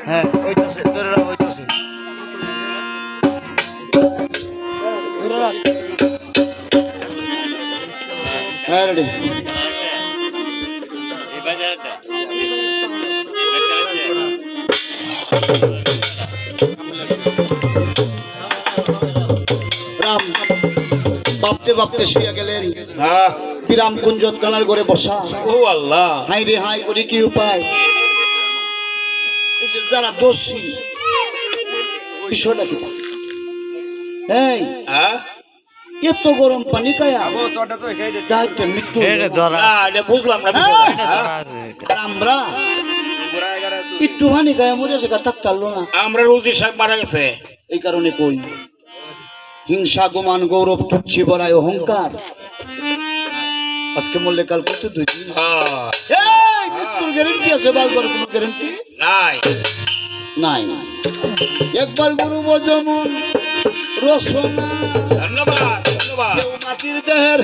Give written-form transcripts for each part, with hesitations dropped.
হ্যাঁ হইতেছে তোরা হইতেছে হ্যাঁ রেডি রাম বাপতে বাপতে শুয়ে গেলেন। বিরাম কুঞ্জত কানার ঘরে বসা। ও আল্লাহ, হাই রে হাই করি কি উপায়? যারা দোষী বিষয়টা কি? এই এত গরম পানি খায়া মৃত্যু আমরা একটু পানি খায়া মরেছে থাকতারলো না। আমরা রোজি সাহেব মারা গেছে। এই কারণে কই হিংসা গুমান গৌরব তুচ্ছি বড়াই অহংকার আজকে মরলে কাল করতে দুই দিন মৃত্যুর গ্যারেন্টি আছে? বারবার কোনো গ্যারেন্টি নাই নাই। একবার গুরু যেমন রসনা ধন্যবাদ ধন্যবাদ কেউ মাটির দেহের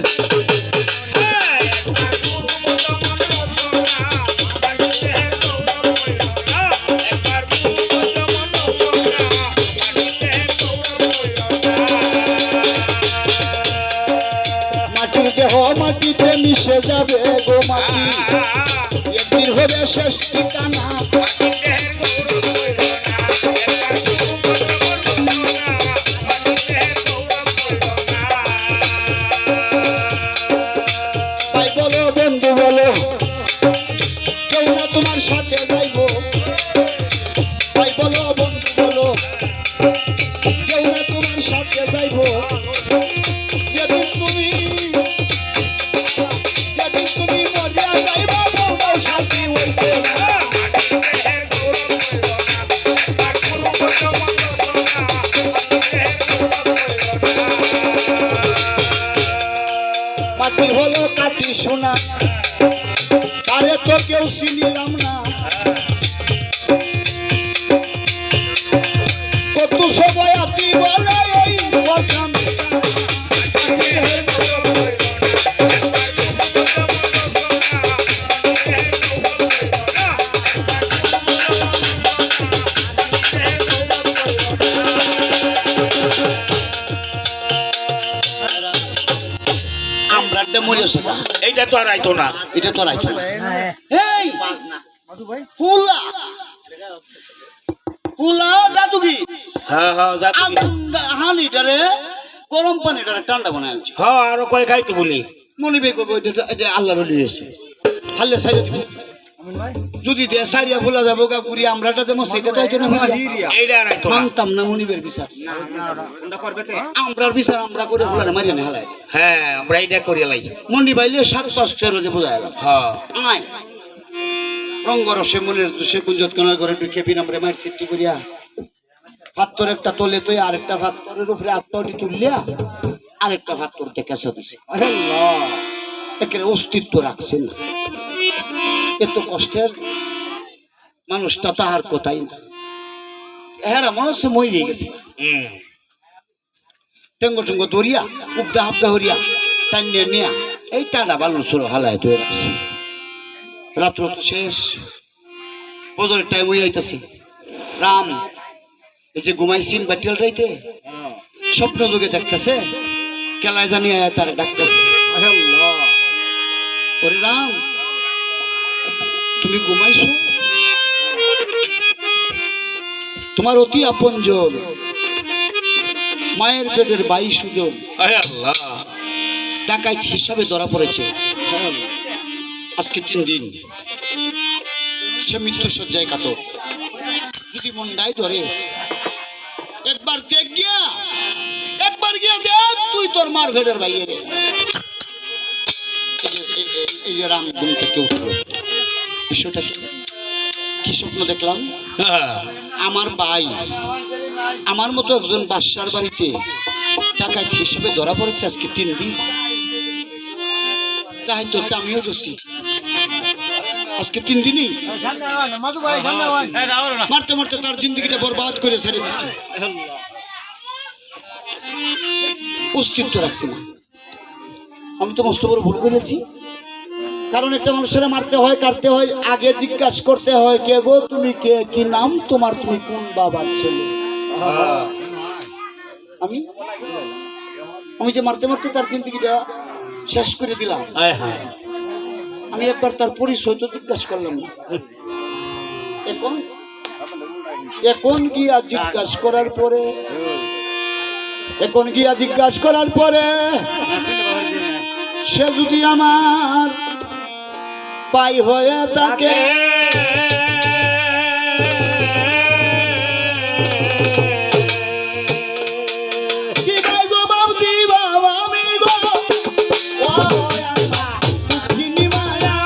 মাটির দেহ মাটিতে মিশে যাবে গো মাটি একদিন হবে শেষ ঠিকানা। তাই বলো বন্ধু বলো কেউ না তোমার সাথে যাইব। তাই বলো বন্ধু বলো কেউ না তোমার সাথে যাইব। যেদিন তুমি মরিয়া যাইব বউটাও সাথী হইবে না। মাটি হলো কাটি সোনা তারে তো কেউ চিনিলাম না। কত সবাই আতি বলে এই কথা এইটা তো আর আইতো না। এটা তো রাইতো না। এই ফুলা ফুলা জাদু কি? হ্যাঁ হ্যাঁ জাতি হানিটারে গরম পানিটারে ঠান্ডা বানায় আনছি। হ্যাঁ আরো কয় খাইতে বলি মনে বেগ এটা আল্লাহর ওলি হয়েছে। হাল্লে সাইরে দিব যদি দে সারিয়া ভোলা যাবো গা ঘুরি আমরাটা যেমন সেটা তো হইতো না। এইটা আর আইতো না। মানতাম না মনিবের বিচার। আমরার বিচার আমরা করে ভোলা মারিয়ে না হালায়। হ্যাঁ আমরা এইটা করিয়া লাই। মন্ডি বাইলে 7-5 বোঝা গেল। হ্যাঁ আয় রঙ্গরসে মনের সে কুঞ্জত কানার ঘরে ঢুকে বিনামরে মার সিটি করিয়া পাত্তর একটা তোলে তুই আরেকটা পাত্তরের উপরে আত্মটি তুললিয়া আরেকটা পাত্তর থেকে দিছে। একেবারে অস্তিত্ব রাখছে না। এত কষ্টের মানুষটা তাহার কথাই না। হ্যাঁ মনে হচ্ছে মই রয়ে গেছে। টেঙ্গ টেঙ্গ দরিয়া উবদা হাবদা হরিয়া টানিয়ে নিয়া এই টানা বালুর ছোড়ো হালায় তৈরি রাখছে। রাত্র তো শেষ, বজরের টাইম হয়ে যাইতেছে। রাম এই যে ঘুমাইছিন বাটিয়াল রাইতে স্বপ্ন যুগে দেখতেছে কেলায় জানি তার ডাকতেছে। ওরে রাম তুমি ঘুমাইছো? তোমার অতি আপনজন মায়ের পেটের 22 জন ডাকাইত হিসাবে ধরা পড়েছে। আজকে 3 দিন সে মৃত্যু শয্যায় কাতর। যদি মন্ডায় ধরে একবার দেখ গিয়া একবার গিয়া দেখ তুই তোর মার ভেড়ের বাইরে। এই যে রাম ঘুম থেকে উঠলো। বিষয়টা কি স্বপ্ন দেখলাম? আমার ভাই আমার মতো একজন বাদশার বাড়িতে ডাকাইত হিসেবে ধরা পড়েছে আজকে 3 দিন। তাই তো আমিও গেছি আজকে 3 দিনই মারতে মারতে তার জিন্দগিটা বরবাদ করে ছেড়ে দিছি। অস্তিত্ব রাখছি না। আমি তো মস্ত বড় ভুল করেছি। কারণ একটা মানুষের মারতে হয় কাটতে হয় আগে জিজ্ঞাসা করতে হয় কে গো তুমি কে, কি নাম তোমার, তুমি কোন বাবার ছেলে। আমি আমি যে মারতে মারতে তার জিন্দগিটা শেষ করে দিলাম, হায় হায় আমি একবার তার পরিচয় তো জিজ্ঞাসা করলাম না। এখন এখন গিয়া জিজ্ঞাসা করার পরে, এখন গিয়া জিজ্ঞাসা করার পরে সে যদি আমার পাই হয়ে থাকে, কি ভাই গো বাপ দি বাবা আমি গো ও আল্লাহ দুঃখিনী মায়া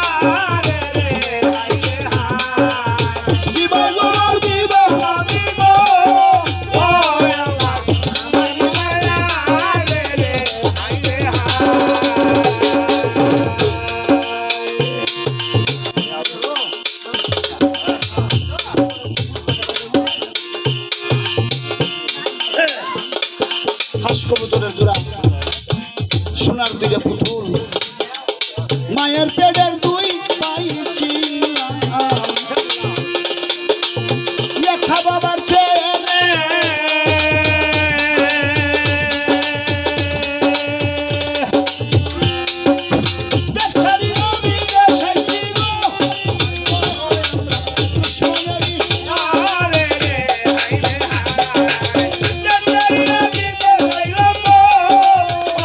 কি ভাই গো বাপ দি বাবা আমি গো ও আল্লাহ হাঁস কবুতরের জোড়া, সোনার দুইটা পুতুল, মায়ের পেটের দুই পাইছি লেখা বাবার ছেলে, দেশারি আমি দেশাইছি গো, সোনারি আরে রে আইরে হায়, দেশারি আমি দেশাইলাম গো,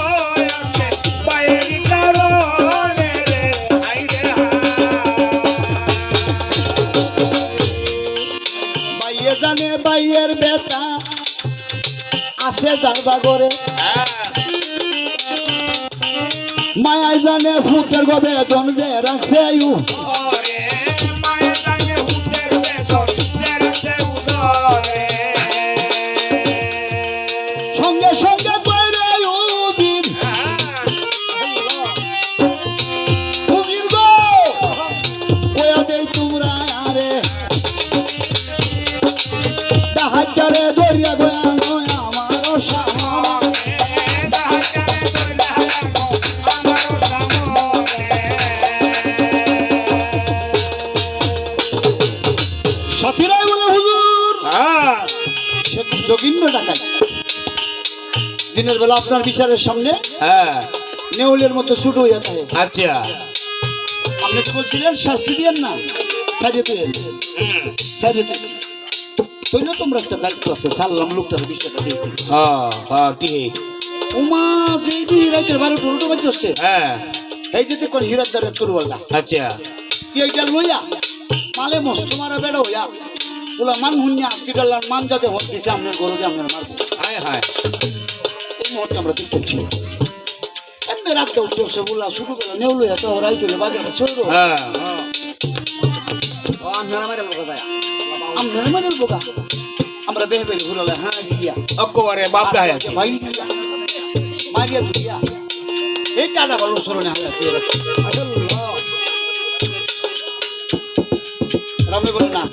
ওই আজকে বাইরে কারণে রে আইরে হায়। বাইয়ে জানে বাইয়ের বেটা আছে যার বাগরে, মায়ায় জানে ফুটের গো বেতন যে রাখছে ইউ, সঙ্গে সঙ্গে কইরে উদিন উদিন গো কয়া দেই তোমরা আরে ডাহাইটারে দরিয়া গয়া নয় আমারও সামনে, সাথীরাই বলে হুজুর সে যোগিন্দ্র ডাকাই দিনের বেলা আপনার বিচারের সামনে হ্যাঁ নেউলের মতো ছুট হইয়া থাকে। আচ্ছা আপনি কি বলছিলেন শাস্তি দিয়েন না, সাইডে তুলেন সাইডে তুলেন তৈল, তোমরা একটা দায়িত্ব আছে, সারলাম লোকটার বিষয়টা দিয়ে হ্যাঁ হ্যাঁ ঠিক উমা যেই দিন রাইতের 12টা উল্টো বাজছে, হ্যাঁ এই যেতে কোন হিরাদার করু আল্লাহ আচ্ছা এইটা লইয়া মালে মস্ত মারা বেড়া হইয়া বলা মান হুন্যা আকিদাল্লার মান যাতে হত দিছে আপনার গরু যে আপনার মারবো, হায় হায় এই মুহূর্তে আমরা দেখতেছি এমনি রাখতে উঠছে বলা শুরু করে নেউ লইয়া তো রাই তুলে বাজারে চলল, হ্যাঁ আপনারা মারের বোকা আমরা বেহে বেরি ঘুরালে হ্যাঁ দিয়া অক্কবারে বাপ গায়ে আছে ভাই দিয়া মারিয়া দিয়া এই টাটা ভালো সরণে হালা তুই রাখছি রামে বলে না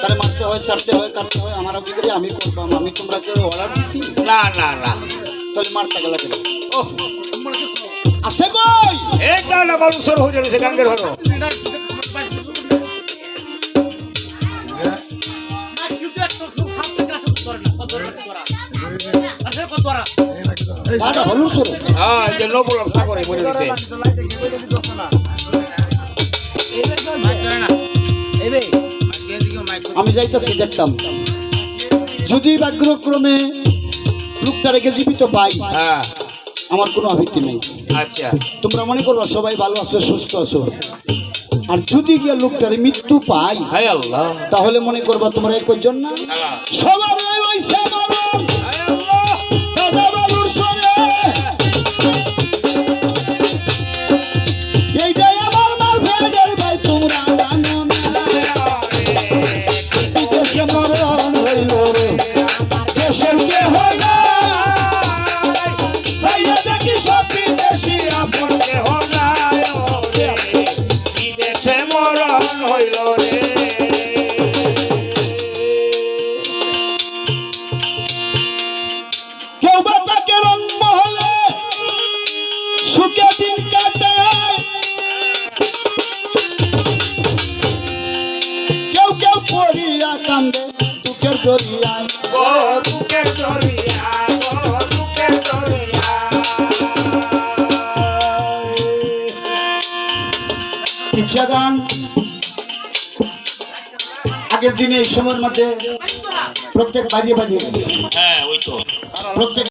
তারে মারতে হয় সারতে হয় কাটতে হয়, আমার অভিজ্ঞতা আমি করবাম, আমি তোমরা কেউ অর্ডার দিছি না না না তাহলে মারতে গেলা কেন ও আসে কই এটা না বালুসর হয়ে যাবে সে গাঙ্গের হলো টাটা ভালো সর হ্যাঁ যে নো বললাম তা করে বলে দিতে আমি যাইতেছি দেখতাম যদি ভাগ্যক্রমে লোকটা রেখে জীবিত পাই হ্যাঁ আমার কোনো আপত্তি নেই, আচ্ছা তোমরা মনে করো সবাই ভালো আছো সুস্থ আছো, আর যদি গিয়ে লোকটার মৃত্যু পাই হায় আল্লাহ তাহলে মনে করবা তোমরা একজন না হ্যাঁ সবার হইছে মরণ হায় আল্লাহ দাদা বাবুর সরে, এইটাই আমার মাল ভেড়ের ভাই তোমরা জানো না, দেশে মরণ হইল রে দেশের কে হয় না, যাইয়া দেখি সব বিদেশি আপন কে হলায় রে বিদেশে মরণ হইল রে কেউ বা তাকে রং মহলে সুখে দিন কাটায়, দরিয়ায় ও দুঃখের দরিয়া ও দুঃখের দরিয়া ইচ্ছা গান আগের দিনে এই সময়ের মধ্যে প্রত্যেক বাজিয়ে বাজিয়ে হ্যাঁ ওই তো প্রত্যেক